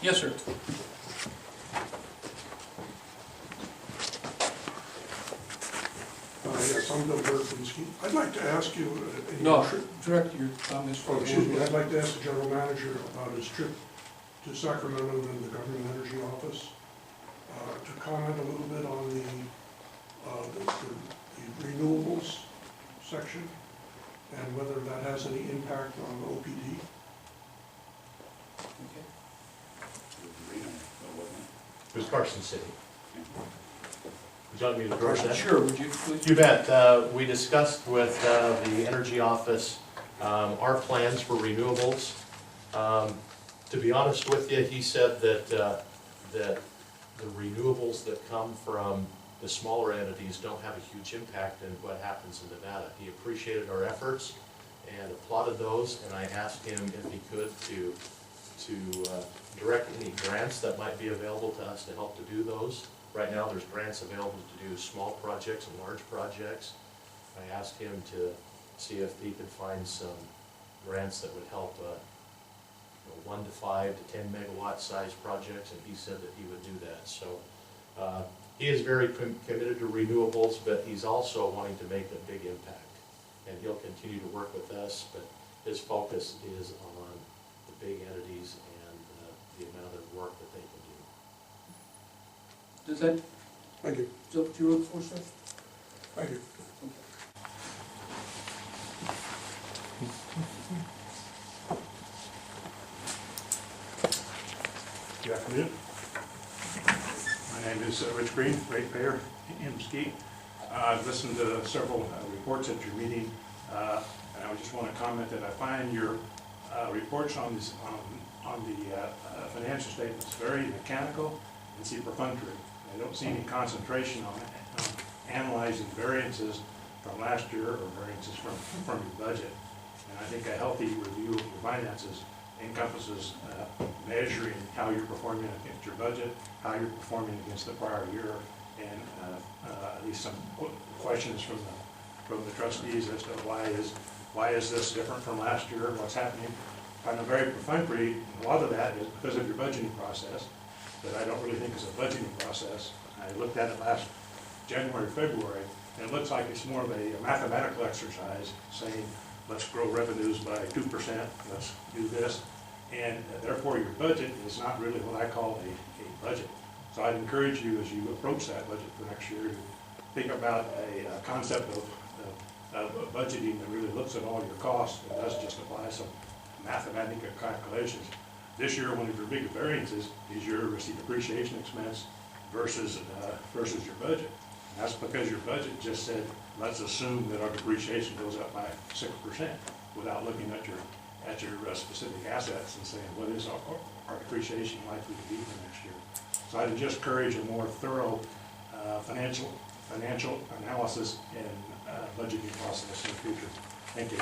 Yes, sir. Yes, I'm Bill Berkowitz. I'd like to ask you... No, direct your comments for Oh, the excuse me, board. I'd like to ask the general manager about his trip to Sacramento and the Government Energy Office to comment a little bit on the renewables section and whether that has any impact on OPD. Okay. It was Carson City. Would you like me to address that? Sure, would you please? You bet. We discussed with the Energy Office our plans for renewables. To be honest with you, he said that the renewables that come from the smaller entities don't have a huge impact in what happens in Nevada. He appreciated our efforts and applauded those, and I asked him if he could to direct any grants that might be available to us to help to do those. Right now, there's grants available to do small projects and large projects. I asked him to see if he could find some grants that would help 1 to 5 to 10 megawatt size projects, and he said that he would do that. So he is very committed to renewables, but he's also wanting to make a big impact. And he'll continue to work with us, but his focus is on the big entities and the amount of work that they can do. Does that, Thank you. is that what you look for, sir? Thank you. Good afternoon. My name is Rich Green, ratepayer in Mesquite. I've listened to several reports at your meeting, and I just want to comment that I find your reports on the financial statements very mechanical and see perfunctory. I don't see any concentration on analyzing variances from last year or variances from your budget. And I think a healthy review of your finances encompasses measuring how you're performing against your budget, how you're performing against the prior year, and at least some questions from the trustees as to why is this different from last year, what's happening. I'm very perfunctory. A lot of that is because of your budgeting process that I don't really think is a budgeting process. I looked at it last January, February, and it looks like it's more of a mathematical exercise saying, let's grow revenues by 2%, let's do this. And therefore your budget is not really what I call a budget. So I'd encourage you as you approach that budget for next year to think about a concept of budgeting that really looks at all your costs and does just apply some mathematical calculations. This year, one of your big variances is your receipt depreciation expense versus your budget. And that's because your budget just said, let's assume that our depreciation goes up by 6% without looking at your specific assets and saying, what is our depreciation likely to be for next year? So I'd just encourage a more thorough financial analysis and budgeting process in the future. Thank you.